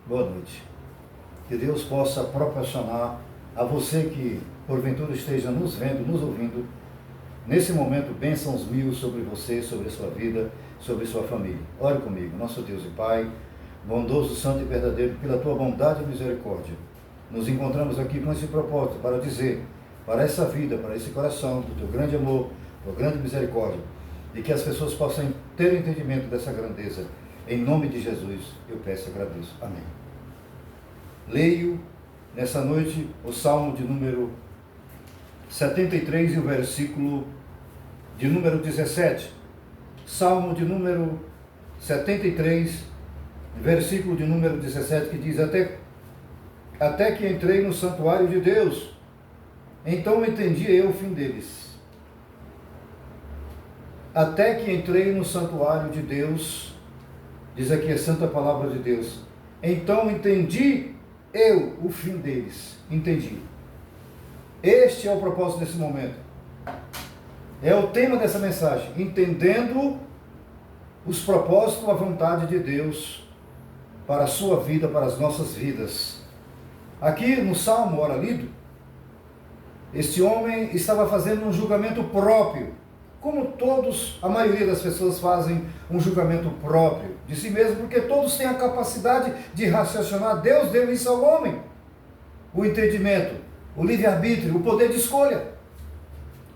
Boa noite. Que Deus possa proporcionar a você que porventura esteja nos vendo, nos ouvindo, nesse momento, bênçãos mil sobre você, sobre a sua vida, sobre a sua família. Ore comigo, nosso Deus e Pai, bondoso, santo e verdadeiro, pela tua bondade e misericórdia. Nos encontramos aqui com esse propósito para dizer, para essa vida, para esse coração, do teu grande amor, tua grande misericórdia, e que as pessoas possam ter entendimento dessa grandeza. Em nome de Jesus, eu peço e agradeço. Amém. Leio nessa noite o Salmo de número 73 e o versículo de número 17. Salmo de número 73, versículo de número 17, que diz: Até que entrei no santuário de Deus, então entendi eu o fim deles. Até que entrei no santuário de Deus, diz aqui a santa palavra de Deus, então entendi eu o fim deles. Entendi. Este é o propósito desse momento. É o tema dessa mensagem. Entendendo os propósitos, a vontade de Deus para a sua vida, para as nossas vidas. Aqui no Salmo, ora lido, este homem estava fazendo um julgamento próprio. Como todos, a maioria das pessoas fazem um julgamento próprio de si mesmo, porque todos têm a capacidade de raciocinar. Deus deu isso ao homem. O entendimento, o livre-arbítrio, o poder de escolha.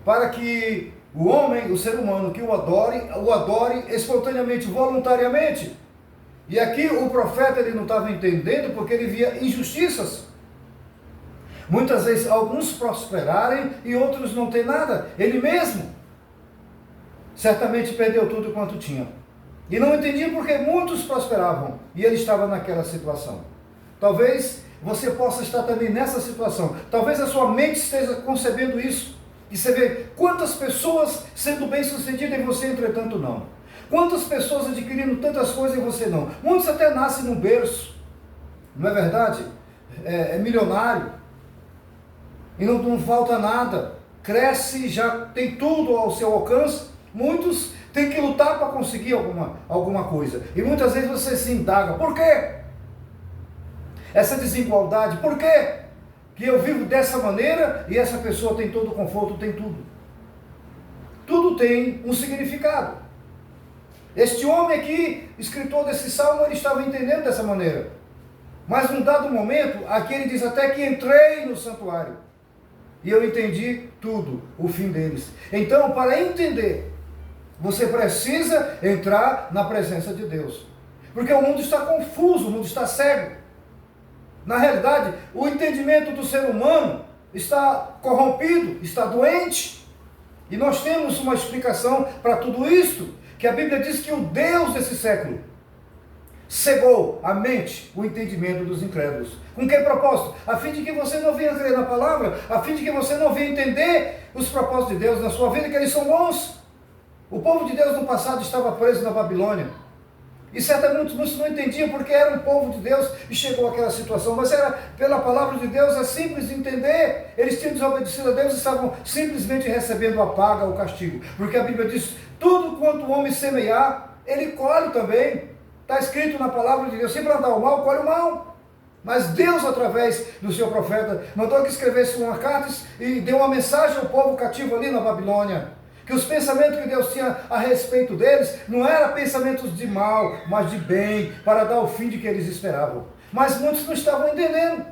Para que o homem, o ser humano que o adore espontaneamente, voluntariamente. E aqui o profeta ele não estava entendendo porque ele via injustiças. Muitas vezes alguns prosperarem e outros não têm nada. Ele mesmo certamente perdeu tudo quanto tinha. E não entendia porque muitos prosperavam e ele estava naquela situação. Talvez você possa estar também nessa situação. Talvez a sua mente esteja concebendo isso. E você vê quantas pessoas sendo bem-sucedidas e você, entretanto, não. Quantas pessoas adquirindo tantas coisas e você não. Muitos até nascem num berço. Não é verdade? É milionário. E não falta nada. Cresce, já tem tudo ao seu alcance. Muitos têm que lutar para conseguir alguma coisa. E muitas vezes você se indaga. Por quê? Essa desigualdade. Por quê? Que eu vivo dessa maneira e essa pessoa tem todo o conforto, tem tudo. Tudo tem um significado. Este homem aqui, escritor desse salmo, ele estava entendendo dessa maneira. Mas num dado momento, aqui ele diz: até que entrei no santuário. E eu entendi tudo, o fim deles. Então, para entender, você precisa entrar na presença de Deus. Porque o mundo está confuso, o mundo está cego. Na realidade, o entendimento do ser humano está corrompido, está doente. E nós temos uma explicação para tudo isto, que a Bíblia diz que o Deus desse século cegou a mente, o entendimento dos incrédulos. Com que propósito? A fim de que você não venha crer na palavra, a fim de que você não venha entender os propósitos de Deus na sua vida, que eles são bons. O povo de Deus no passado estava preso na Babilônia. E certamente muitos não entendiam porque era um povo de Deus e chegou àquela situação. Mas era pela palavra de Deus, é simples de entender. Eles tinham desobedecido a Deus e estavam simplesmente recebendo a paga, o castigo. Porque a Bíblia diz: tudo quanto o homem semear, ele colhe também. Está escrito na palavra de Deus: se plantar o mal, colhe o mal. Mas Deus, através do seu profeta, mandou que escrevesse uma carta e deu uma mensagem ao povo cativo ali na Babilônia. Que os pensamentos que Deus tinha a respeito deles não eram pensamentos de mal, mas de bem, para dar o fim de que eles esperavam. Mas muitos não estavam entendendo.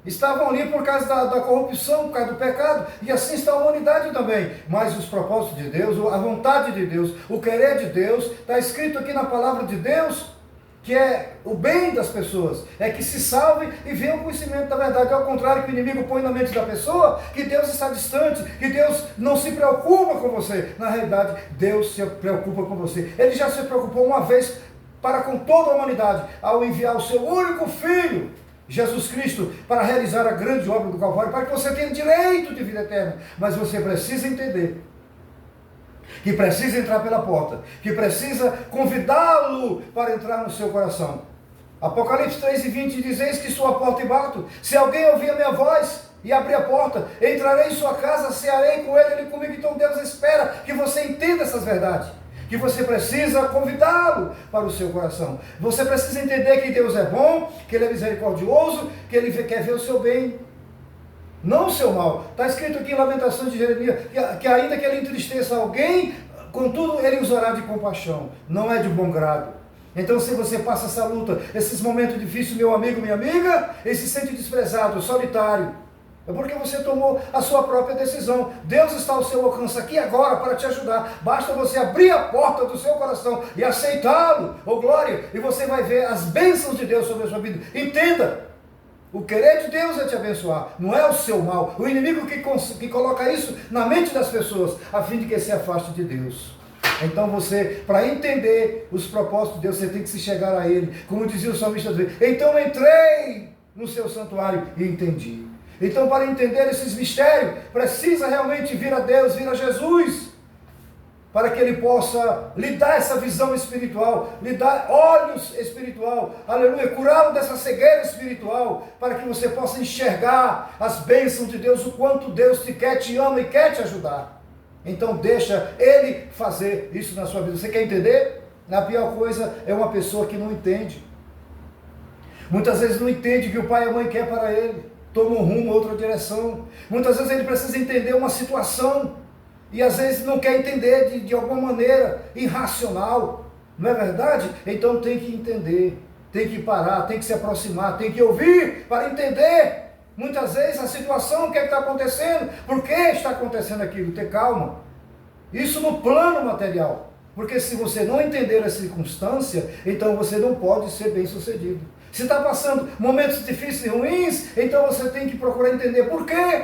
Estavam ali por causa da corrupção, por causa do pecado, e assim está a humanidade também. Mas os propósitos de Deus, a vontade de Deus, o querer de Deus, está escrito aqui na palavra de Deus, que é o bem das pessoas, é que se salvem e venham ao conhecimento da verdade. Ao contrário que o inimigo põe na mente da pessoa, que Deus está distante, que Deus não se preocupa com você. Na realidade, Deus se preocupa com você. Ele já se preocupou uma vez para com toda a humanidade, ao enviar o seu único Filho, Jesus Cristo, para realizar a grande obra do Calvário, para que você tenha direito de vida eterna. Mas você precisa entender que precisa entrar pela porta, que precisa convidá-lo para entrar no seu coração. Apocalipse 3:20 diz: eis que estou à porta e bato. Se alguém ouvir a minha voz e abrir a porta, entrarei em sua casa, cearei com ele, ele comigo. Então Deus espera que você entenda essas verdades. que você precisa convidá-lo para o seu coração. Você precisa entender que Deus é bom, que Ele é misericordioso, que Ele quer ver o seu bem, não o seu mal. Está escrito aqui em Lamentações de Jeremias, que ainda que Ele entristeça alguém, contudo Ele usará de compaixão, não é de bom grado. Então, se você passa essa luta, esses momentos difíceis, meu amigo, minha amiga, e se sente desprezado, solitário, é porque você tomou a sua própria decisão. Deus está ao seu alcance aqui agora para te ajudar. Basta você abrir a porta do seu coração e aceitá-lo, oh glória, e você vai ver as bênçãos de Deus sobre a sua vida. Entenda, o querer de Deus é te abençoar, não é o seu mal. O inimigo que coloca isso na mente das pessoas, a fim de que se afaste de Deus. Então você, para entender os propósitos de Deus, você tem que se chegar a Ele. Como dizia o salmista, então entrei no seu santuário e entendi. Então, para entender esses mistérios, precisa realmente vir a Deus, vir a Jesus, para que Ele possa lhe dar essa visão espiritual, lhe dar olhos espiritual, aleluia, curá-lo dessa cegueira espiritual, para que você possa enxergar as bênçãos de Deus, o quanto Deus te quer, te ama e quer te ajudar. Então deixa Ele fazer isso na sua vida. Você quer entender? A pior coisa é uma pessoa que não entende. Muitas vezes não entende o que o pai e a mãe querem para ele. Toma um rumo, outra direção. Muitas vezes ele precisa entender uma situação e às vezes não quer entender de alguma maneira irracional, não é verdade? Então tem que entender, tem que parar, tem que se aproximar, tem que ouvir para entender muitas vezes a situação, o que está acontecendo, por que está acontecendo aquilo. Ter calma, isso no plano material, porque se você não entender a circunstância, então você não pode ser bem sucedido. Se está passando momentos difíceis e ruins, então você tem que procurar entender por quê.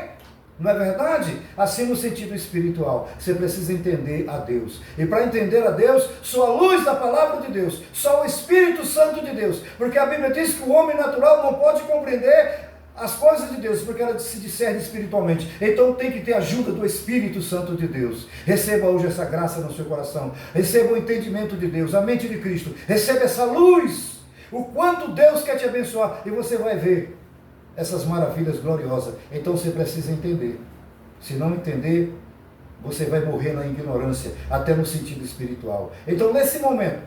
Não é verdade? Assim no sentido espiritual, você precisa entender a Deus. E para entender a Deus, só a luz da palavra de Deus, só o Espírito Santo de Deus. Porque a Bíblia diz que o homem natural não pode compreender as coisas de Deus, porque ela se discerne espiritualmente. Então tem que ter ajuda do Espírito Santo de Deus. Receba hoje essa graça no seu coração. Receba o entendimento de Deus, a mente de Cristo. Receba essa luz. O quanto Deus quer te abençoar. E você vai ver essas maravilhas gloriosas. Então você precisa entender. Se não entender, você vai morrer na ignorância, até no sentido espiritual. Então nesse momento,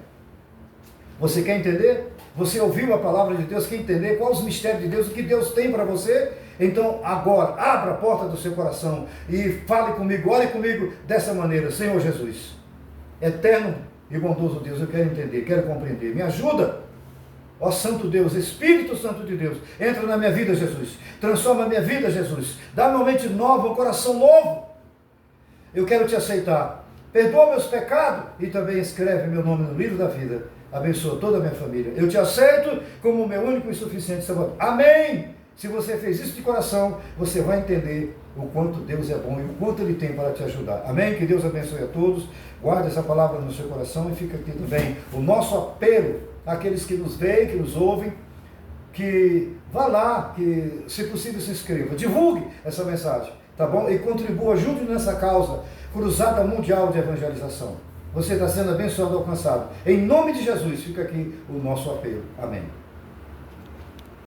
você quer entender? Você ouviu a palavra de Deus, quer entender quais os mistérios de Deus, o que Deus tem para você? Então agora, abra a porta do seu coração e fale comigo, ore comigo dessa maneira. Senhor Jesus, eterno e bondoso Deus, eu quero entender, quero compreender. Me ajuda. Ó Santo Deus, Espírito Santo de Deus, entra na minha vida, Jesus. Transforma a minha vida, Jesus. Dá-me uma mente nova, um coração novo. Eu quero te aceitar. Perdoa meus pecados e também escreve meu nome no livro da vida. Abençoa toda a minha família. Eu te aceito como o meu único e suficiente Salvador. Amém! Se você fez isso de coração, você vai entender o quanto Deus é bom e o quanto Ele tem para te ajudar. Amém? Que Deus abençoe a todos. Guarde essa palavra no seu coração e fica aqui também o nosso apelo àqueles que nos veem, que nos ouvem, que vá lá, que se possível se inscreva. Divulgue essa mensagem, tá bom? E contribua, ajude nessa causa cruzada mundial de evangelização. Você está sendo abençoado e alcançado. Em nome de Jesus, fica aqui o nosso apelo. Amém.